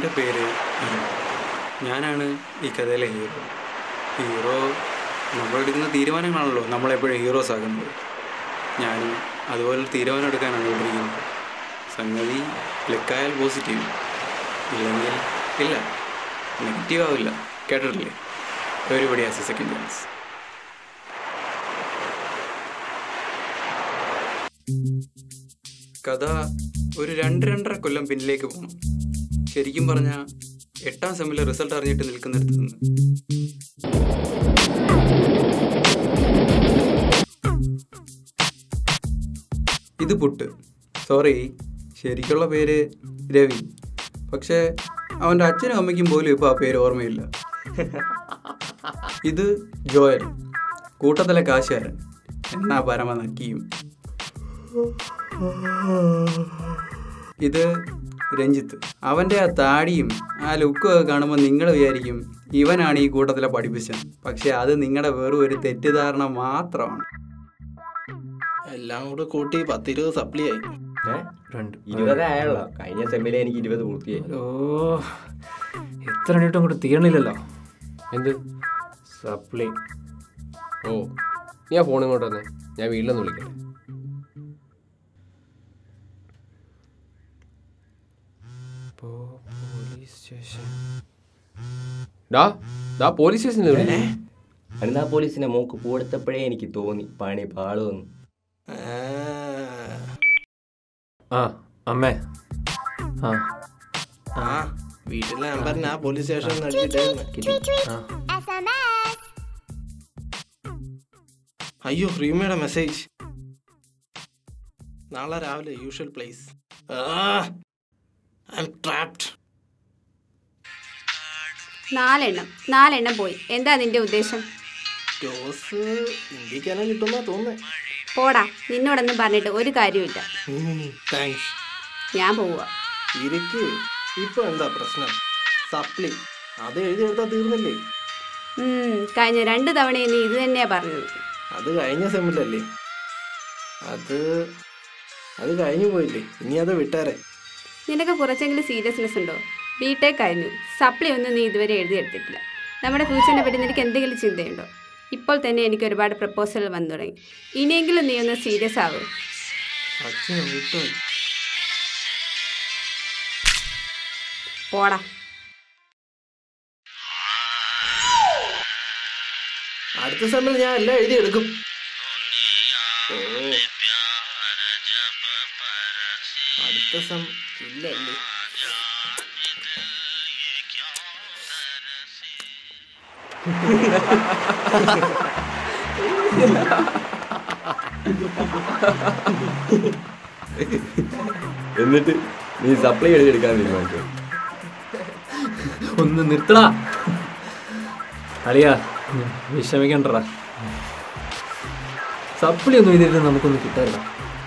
എൻ്റെ പേര് ഹീറോ. ഞാനാണ് ഈ കഥയിലെ ഹീറോ. ഹീറോ നമ്മളെടുക്കുന്ന തീരുമാനങ്ങളാണല്ലോ നമ്മളെപ്പോഴും ഹീറോസ് ആകുന്നത്. ഞാനും അതുപോലെ തീരുമാനം എടുക്കാനാണ് ഇരിക്കുന്നത്. സംഗതി ക്ലിക്കായാൽ പോസിറ്റീവ്, ഇല്ലെങ്കിൽ ഇല്ല, നെഗറ്റീവ് ആവില്ല. കേട്ടിട്ടില്ലേ? Everybody has A second chance. കഥ ഒരു 2-2.5 കൊല്ലം പിന്നിലേക്ക് പോകണം. ശരിക്കും പറഞ്ഞാൽ 8ാം സെമ്മിലെ റിസൾട്ട് അറിഞ്ഞിട്ട് നിൽക്കുന്നിടത്ത് നിന്ന്. ഇത് പുട്ട്, സോറി, ശരിക്കുള്ള പേര് രവി. പക്ഷേ അവൻ്റെ അച്ഛനും അമ്മയ്ക്കും പോലും ഇപ്പോൾ ആ പേര് ഓർമ്മയില്ല. ഇത് ജോയൽ, കൂട്ടത്തിലെ കാശുകാരൻ, എന്നാ പരമ നക്കിയും. ഇത് രഞ്ജിത്ത്. അവൻ്റെ ആ താടിയും ആ ലുക്കും ഒക്കെ കാണുമ്പോൾ നിങ്ങൾ വിചാരിക്കും ഇവനാണ് ഈ കൂട്ടത്തിലെ പഠിപ്പിച്ചത്. പക്ഷെ അത് നിങ്ങളുടെ വെറും ഒരു തെറ്റിദ്ധാരണ മാത്രമാണ്. എല്ലാം കൂടെ കൂട്ടി 10-20 സപ്ലി ആയി. 20 ആയുള്ള കഴിഞ്ഞ സെമ്മിലെ എനിക്ക് 20 പൂർത്തിയായി. ഓ, എത്ര എണ്ണിട്ടും അങ്ങോട്ട് തീർന്നില്ലല്ലോ. എന്ത് സപ്ലി? ഓ, നീ ആ ഫോൺ ഇങ്ങോട്ട് വന്നേ, ഞാൻ വീട്ടിലൊന്ന് വിളിക്കട്ടെ. പോലീസ് സ്റ്റേഷനിൽ വനിതാ പോലീസിന്റെ മൂക്ക് പൂടുത്തപ്പോഴേ എനിക്ക് തോന്നി പണി പാളുവന്നു. ആ അമ്മേ, ആ വീട്ടിലെ നമ്പറിന് ആ പോലീസ് സ്റ്റേഷനിൽ അടിച്ചിട്ട്. അയ്യോ, റീമയുടെ മെസ്സേജ്. നാളെ രാവിലെ usual place. I am trapped. 4 എണ്ണം പോയി. എന്താ നിന്റെ ഉദ്ദേശം? ഡോസ് ഇന്ത്യക്കാനെ കിട്ടുമെന്നാ തോന്നുന്നേ. പോടാ, നിന്നോടൊന്നും പറഞ്ഞിട്ട് ഒരു കാര്യമില്ല. താങ്ക്സ്. ഞാൻ പോവുക. ഇരിക്ക്. ഇപ്പൊ എന്താ പ്രശ്നം? സപ്ലി അത് എഴുതിയെടുത്താൽ തീർന്നില്ലേ? കഴിഞ്ഞ 2 തവണയും നീ ഇത് തന്നെയാ പറഞ്ഞത്. അത് കഴിഞ്ഞ സെമ്മിലല്ലേ, അത് കഴിഞ്ഞു പോയില്ലേ, ഇനി അത് വിട്ടാരെ. നിനക്ക് കുറച്ചെങ്കിലും സീരിയസ്നെസ് ഉണ്ടോ? ബിടെക് കഴിഞ്ഞു, സപ്ലി ഒന്നും നീ ഇതുവരെ എഴുതിയെടുത്തിട്ടില്ല. നമ്മുടെ ഫ്യൂച്ചറിനെ പറ്റി നിനക്ക് എന്തെങ്കിലും ചിന്തയുണ്ടോ? ഇപ്പോൾ തന്നെ എനിക്ക് ഒരുപാട് പ്രപ്പോസൽ വന്നു തുടങ്ങി. ഇനിയെങ്കിലും നീ ഒന്ന് സീരിയസ് ആവൂ. പോടാ. അടുത്ത സെമ്മിൽ ഞാൻ എല്ലാം എഴുതിയെടുക്കും. അടുത്ത സെം ഇല്ലല്ലേ? എന്നിട്ട് നീ സപ്ലൈ എഴുതിയെടുക്കാൻ തീരുമാനിച്ചു? ഒന്ന് നിർത്തടാ അളിയാ, വിഷമിക്കണ്ടടാ. സപ്ലി ഒന്നും എഴുതിയിട്ട് നമുക്കൊന്ന് കിട്ടാറില്ല.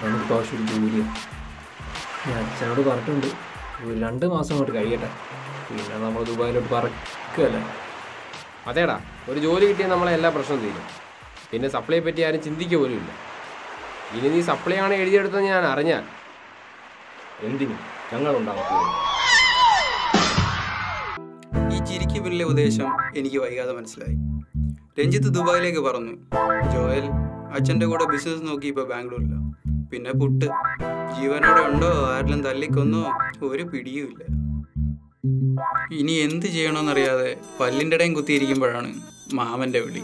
നമുക്ക് ആവശ്യം ഒരു ജോലിയാണ്. ഞാൻ അച്ഛനോട് പറഞ്ഞിട്ടുണ്ട്, ഒരു 2 മാസം കൊണ്ട് കഴിയട്ടെ, പിന്നെ നമ്മൾ ദുബായിലോട്ട് പറക്കല്ലേ. അതേടാ, ഒരു ജോലി കിട്ടിയാൽ നമ്മളെ എല്ലാ പ്രശ്നവും തീരും. പിന്നെ സപ്ലൈയെ പറ്റി ആരും ചിന്തിക്കുക പോലും ഇല്ല. ഇനി നീ സപ്ലൈ ആണ് എഴുതിയെടുത്തത് ഞാൻ അറിഞ്ഞാൽ എന്തിനും ഞങ്ങളുണ്ടാവും. ഈ ചിരിക്ക് പിന്നിലെ ഉദ്ദേശം എനിക്ക് വൈകാതെ മനസ്സിലായി. രഞ്ജിത്ത് ദുബായിലേക്ക് പറന്നു. ജോയൽ അച്ഛൻ്റെ കൂടെ ബിസിനസ് നോക്കി ഇപ്പോൾ ബാംഗ്ലൂരില്ല. പിന്നെ പുട്ട് ജീവനോടെ ഉണ്ടോ, ആരെല്ലാം തല്ലിക്കൊന്നോ ഒരു പിടിയുമില്ല. ഇനി എന്ത് ചെയ്യണമെന്നറിയാതെ പല്ലിൻ്റെ ഇടയും കുത്തിയിരിക്കുമ്പോഴാണ് മാമൻ്റെ വിളി.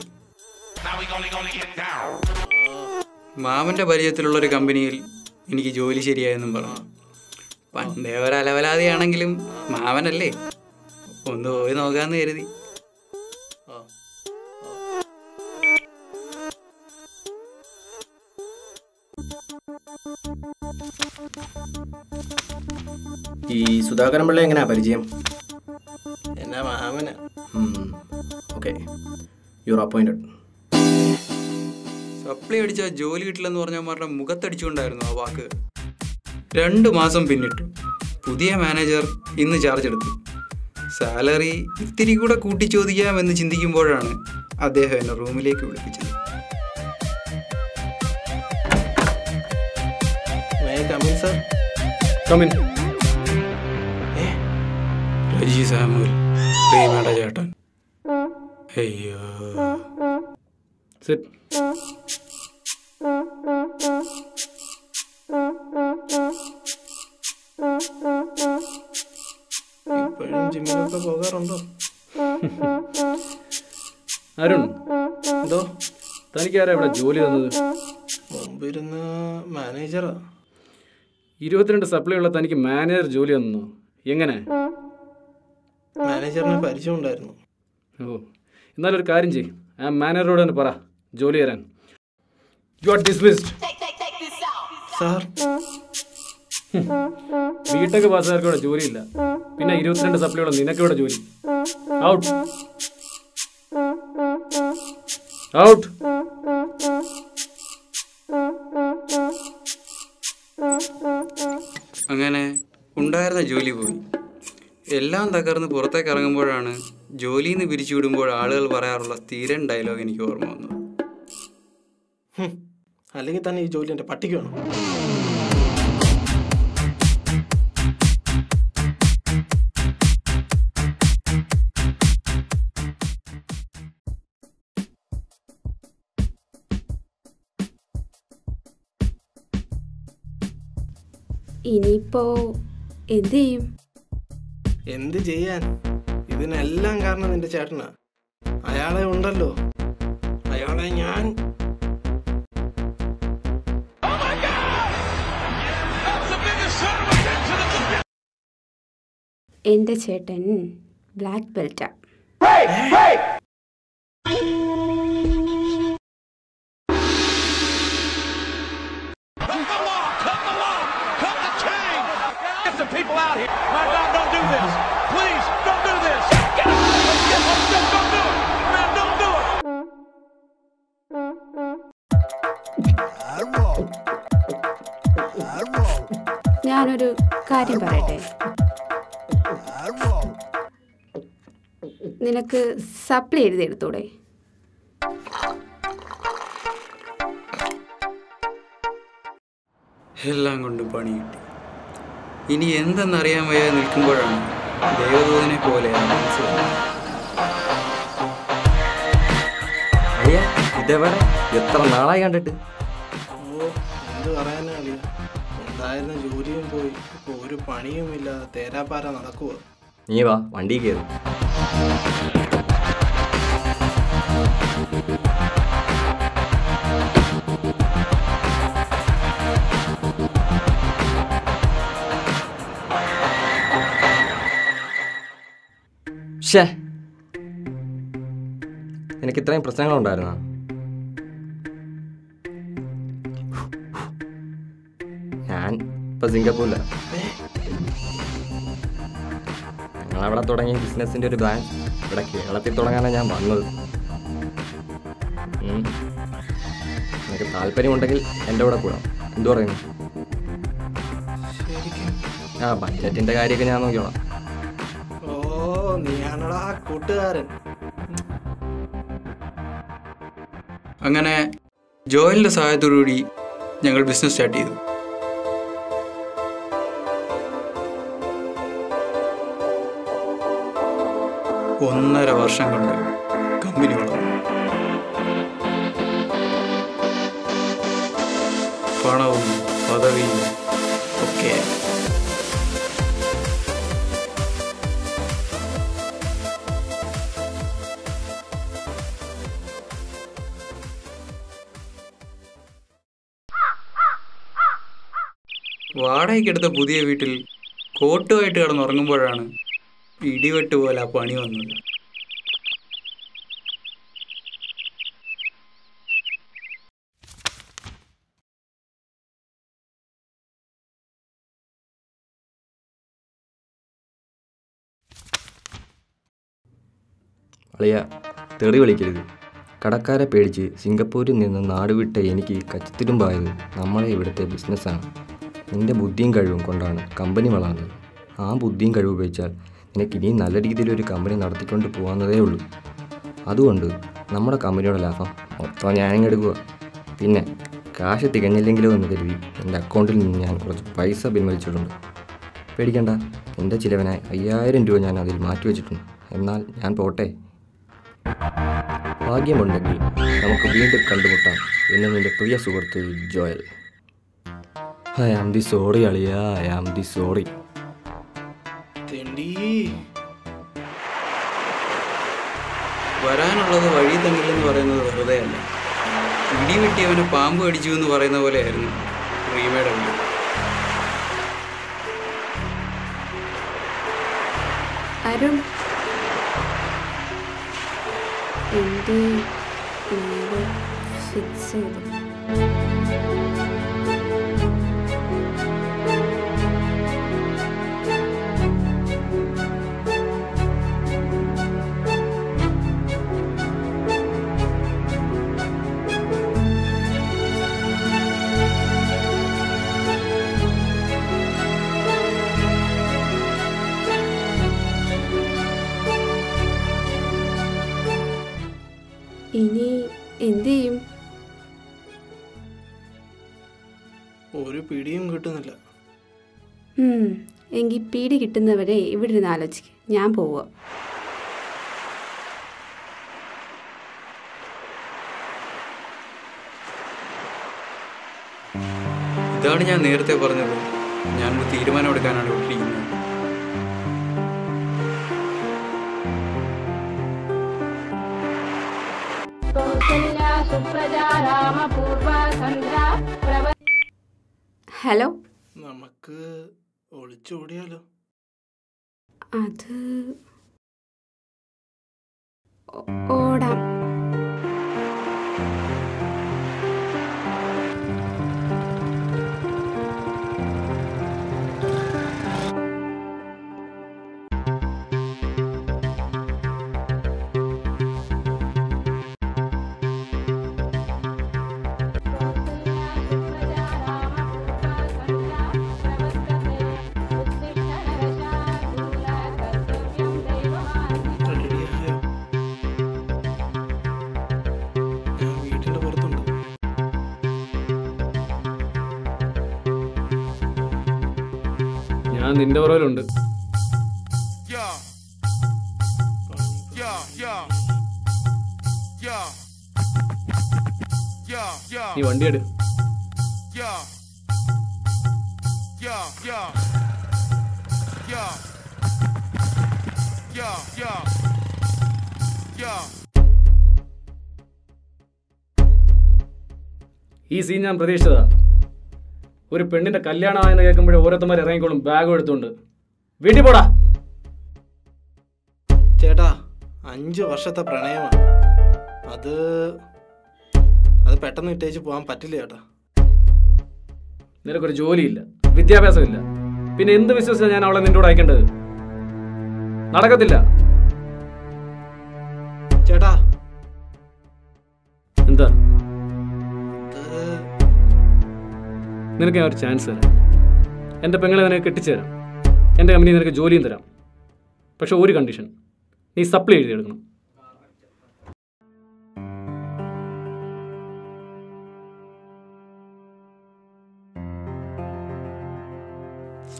മാമൻ്റെ പരിചയത്തിലുള്ളൊരു കമ്പനിയിൽ എനിക്ക് ജോലി ശരിയായെന്നും പറഞ്ഞു. പണ്ടേ ഒരലവലാതെയാണെങ്കിലും മാമനല്ലേ, ഒന്ന് പോയി നോക്കാമെന്ന് കരുതി. ഈ സുധാകരൻ പിള്ള എങ്ങനെയാ പരിചയം? എന്നാ മാമന. Okay, you are appointed. Supply അടിച്ചാൽ ജോലി കിട്ടില്ലെന്ന് പറഞ്ഞവന്മാരുടെ മുഖത്തടിച്ചുകൊണ്ടായിരുന്നു ആ വാക്ക്. 2 മാസം പിന്നിട്ടു. പുതിയ മാനേജർ ഇന്ന് ചാർജ് എടുത്തു. സാലറി ഇത്തിരി കൂടെ കൂട്ടി ചോദിക്കാമെന്ന് ചിന്തിക്കുമ്പോഴാണ് അദ്ദേഹം എന്നെ റൂമിലേക്ക് വിളിപ്പിച്ചത്. അജി സാമുൽ, പ്രിയമേട ചേട്ടൻ. അയ്യോ. ഇപ്പോഴും ജിമ്മിലൊക്കെ പോകാറുണ്ടോ? അരുൺ, എന്തോ? തനിക്കാരാ ഇവിടെ ജോലി തന്നത്? മുമ്പിരുന്ന മാനേജറാ. 22 സപ്ലൈ ഉള്ള തനിക്ക് മാനേജർ ജോലി തന്നു? എങ്ങനെ? മാനേജറിനെ പരിചയം ഉണ്ടായിരുന്നു. ഓ, എന്നാലൊരു കാര്യം ചെയ്യും, ആ മാനേജറോട് തന്നെ പറ ജോലി തരാൻ. You are dismissed. Sir, BTech പാസ്സുകാർക്ക് ഇവിടെ ജോലിയില്ല, പിന്നെ 22 സപ്ലൈ ഉള്ള നിനക്ക് ഇവിടെ ജോലി. Out out. അങ്ങനെ ഉണ്ടായിരുന്ന ജോലി പോയി. എല്ലാം തകർന്ന് പുറത്തേക്ക് ഇറങ്ങുമ്പോഴാണ് ജോലിയിൽ നിന്ന് പിരിച്ചു വിടുമ്പോൾ ആളുകൾ പറയാറുള്ള സ്ഥിരം ഡയലോഗ് എനിക്ക് ഓർമ്മ വന്നത്. അല്ലെങ്കിൽ തന്നെ ഈ ജോലി എൻ്റെ പട്ടിക്ക് വേണം. ഇനിയിപ്പോ എന്ത് ചെയ്യും? എന്ത് ചെയ്യാൻ? ഇതിനെല്ലാം കാരണം നിന്റെ ചേട്ടനാ. അയാളെ ഉണ്ടല്ലോ, അയാളെ ഞാൻ. എൻ്റെ ചേട്ടൻ black ബെൽറ്റാ. People out here. My God, don't do this. Please, don't do this. Get up. Don't do it. Man, don't do it. ഞാനൊരു കാര്യം പറയട്ടെ. നിനക്ക് സപ്ലൈ എഴുതിയെടുത്തൂടെ? എല്ലാം കൊണ്ടും പണി കിട്ടി. ഇനി എന്തെന്നറിയാൻ വയ്യാതെ നിൽക്കുമ്പോഴാണ് ദേവദൂതനെ പോലെ ഇതെവിടെ? എത്ര നാളായി കണ്ടിട്ട്? ഓ, എന്ത് പറയാനാ അളിയ. ഉണ്ടായിരുന്ന ജോലിയും പോയി, ഇപ്പോൾ ഒരു പണിയുമില്ല, തേരാപ്പാര നടക്കുക. നീ വാ, വണ്ടി കയറി. ഷേ, നിനക്ക് ഇത്രയും പ്രശ്നങ്ങളുണ്ടായിരുന്നോ? ഞാൻ ഇപ്പം സിംഗപ്പൂരിലാണ്. ഞങ്ങളവിടെ തുടങ്ങിയ ബിസിനസ്സിൻ്റെ ഒരു ബ്രാഞ്ച് ഇവിടെ കേരളത്തിൽ തുടങ്ങാനാണ് ഞാൻ വന്നത്. നിനക്ക് താല്പര്യമുണ്ടെങ്കിൽ എൻ്റെ കൂടെ കൂടാം. എന്തു പറയുന്നു? ആ, ബഡ്ജറ്റിൻ്റെ കാര്യമൊക്കെ ഞാൻ നോക്കിയോളാം. ഓ, നീയാണടാ കൂട്ടുകാരൻ. അങ്ങനെ ജോയലിൻ്റെ സഹായത്തോടുകൂടി ഞങ്ങൾ ബിസിനസ് സ്റ്റാർട്ട് ചെയ്തു. ഒന്നര വർഷം കൊണ്ട് കമ്പനി വളർന്നു. പണവും പദവിയും ഒക്കെ. വാടകയ്ക്കെടുത്ത പുതിയ വീട്ടിൽ കോട്ടുമായിട്ട് കിടന്നുറങ്ങുമ്പോഴാണ് ഇടിവെട്ട് പോലെ ആ പണി വന്നത്. അളിയ, തെറി വിളിക്കരുത്. കടക്കാരെ പേടിച്ച് സിംഗപ്പൂരിൽ നിന്ന് നാടുവിട്ട എനിക്ക് കച്ചിത്തുരുമ്പായത് നമ്മളെ ഇവിടുത്തെ ബിസിനസ്സാണ്. നിൻ്റെ ബുദ്ധിയും കഴിവും കൊണ്ടാണ് കമ്പനി വളർന്നത്. ആ ബുദ്ധിയും കഴിവ് ഉപയോഗിച്ചാൽ നിനക്ക് ഇനിയും നല്ല രീതിയിലൊരു കമ്പനി നടത്തിക്കൊണ്ട് പോകാവുന്നതേ ഉള്ളൂ. അതുകൊണ്ട് നമ്മുടെ കമ്പനിയുടെ ലാഭം മൊത്തം ഞാനിങ്ങെടുക്കുക. പിന്നെ കാശ് തികഞ്ഞില്ലെങ്കിലോ എന്ന് കരുതി എൻ്റെ അക്കൗണ്ടിൽ നിന്ന് ഞാൻ കുറച്ച് പൈസ പിൻവലിച്ചിട്ടുണ്ട്. പേടിക്കണ്ട, എൻ്റെ ചിലവിനായി 5000 രൂപ ഞാൻ അതിൽ മാറ്റിവെച്ചിട്ടുണ്ട്. എന്നാൽ ഞാൻ പോട്ടെ. ഭാഗ്യമുണ്ടെങ്കിൽ നമുക്ക് വീണ്ടും കണ്ടുമുട്ടാം എന്ന് നിൻ്റെ പ്രിയ സുഹൃത്ത് Joel. I am the sorry അളിയ, ഐ ആം ദി സോറി. വരാനുള്ളത് വഴി തങ്ങില്ലെന്ന് പറയുന്നത് വെറുതെ അല്ല. ഇടി വെട്ടിയവന് പാമ്പ് അടിച്ചു എന്ന് പറയുന്ന പോലെയായിരുന്നു റീമയുടെ വീട്. അരുൺ, എൻ്റെ ഫിക്സ് ചെയ്തു. ഇനി എന്ത് ചെയ്യും? ഒരു പിടിയും കിട്ടുന്നില്ല. എങ്കിൽ പിടി കിട്ടുന്നവരെ ഇവിടെ ഇരുന്ന് ആലോചിക്കും. ഞാൻ പോവുക. ഇതാണ് ഞാൻ നേരത്തെ പറഞ്ഞത്. ഞാനൊരു തീരുമാനം എടുക്കാനാണ് വിട്ടിരിക്കുന്നത്. ഹലോ, നമുക്ക് ഒളിച്ചോടിയാലോ? അത് ഓടാം. ഞാൻ നിന്റെ പുറകിലുണ്ട്. നീ വണ്ടി എടു. ഈ സീൻ ഞാൻ പ്രതീക്ഷിച്ചതാ. ഒരു പെണ്ണിന്റെ കല്യാണമായെന്ന് കേൾക്കുമ്പോഴേ ഓരോരുത്തന്മാർ ഇറങ്ങിക്കോളും ബാഗും എടുത്തുകൊണ്ട്. വീട്ടിൽ പോടാ. ചേട്ടാ, 5 വർഷത്തെ പ്രണയമാണ്. അത് പെട്ടെന്ന് ഇട്ടേച്ച് പോകാൻ പറ്റില്ല ചേട്ടാ. നിനക്കൊരു ജോലിയില്ല, വിദ്യാഭ്യാസമില്ല, പിന്നെ എന്ത് വിശ്വസിച്ചാണ് ഞാൻ അവളെ നിന്നോട് അയക്കേണ്ടത്? നടക്കത്തില്ല. ചേട്ടാ, എന്താ? നിനക്ക് ഞാൻ ഒരു ചാൻസ് തരാം. എൻ്റെ പെങ്ങളെ നിനക്ക് കെട്ടിച്ചു തരാം. എൻ്റെ കമ്പനി നിനക്ക് ജോലിയും തരാം. പക്ഷെ ഒരു കണ്ടീഷൻ, നീ സപ്ലൈ എഴുതിയെടുക്കണം.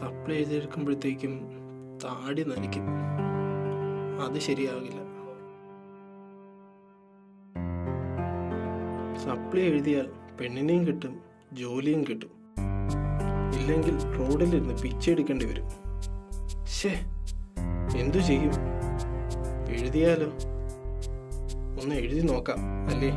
സപ്ലൈ എഴുതിയെടുക്കുമ്പോഴത്തേക്കും താടി നനയ്ക്കും. അത് ശരിയാകില്ല. സപ്ലൈ എഴുതിയാൽ പെണ്ണിനെയും കിട്ടും, ജോലിയും കിട്ടും. ഇല്ലെങ്കിൽ റോഡിലിരുന്ന് പിച്ചെടുക്കേണ്ടി വരും. ശേ, എന്തു ചെയ്യും? എഴുതിയാലോ? ഒന്ന് എഴുതി നോക്കാം അല്ലേ?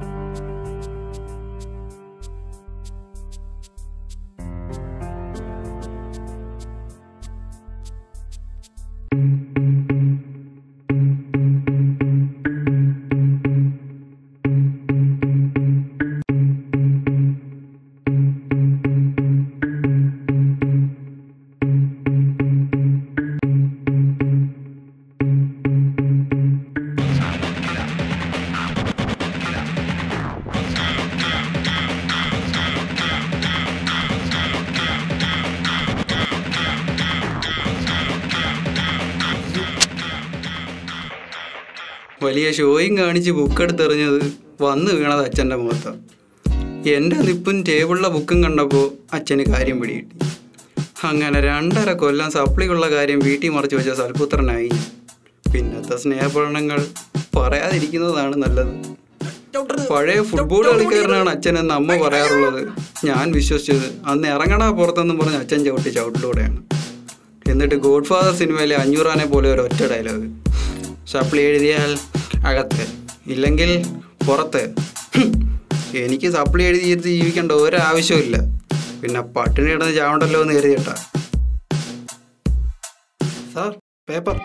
വലിയ ഷോയും കാണിച്ച് ബുക്കെടുത്തെറിഞ്ഞത് വന്ന് വീണത് അച്ഛൻ്റെ മുഖത്താണ്. എൻ്റെ നിപ്പും ടേബിളിലെ ബുക്കും കണ്ടപ്പോൾ അച്ഛന് കാര്യം പിടികിട്ടി. അങ്ങനെ 2.5 കൊല്ലം സപ്ലിക്കുള്ള കാര്യം വീട്ടിൽ മറച്ചു വെച്ച സൽപുത്രനായി. പിന്നത്തെ സ്നേഹപ്രകടനങ്ങൾ പറയാതിരിക്കുന്നതാണ് നല്ലത്. പഴയ ഫുട്ബോൾ കളിക്കാരനാണ് അച്ഛനെന്ന് അമ്മ പറയാറുള്ളത് ഞാൻ വിശ്വസിച്ചത് അന്ന് ഇറങ്ങണ പുറത്തെന്നും പറഞ്ഞ് അച്ഛൻ ചവിട്ടിലൂടെയാണ്. എന്നിട്ട് ഗോഡ് ഫാദർ സിനിമയിലെ 500 പോലെ ഒരു ഒറ്റ ഡയലോഗ്, സപ്ലി എഴുതിയാൽ അകത്ത്, ഇല്ലെങ്കിൽ പുറത്ത്. എനിക്ക് സപ്ലി എഴുതി ജീവിക്കേണ്ട ഒരാവശ്യമില്ല, പിന്നെ പട്ടിണി കിടന്ന് ചാവണ്ടല്ലോ എന്ന് കരുതിയിട്ടാ. Sir paper.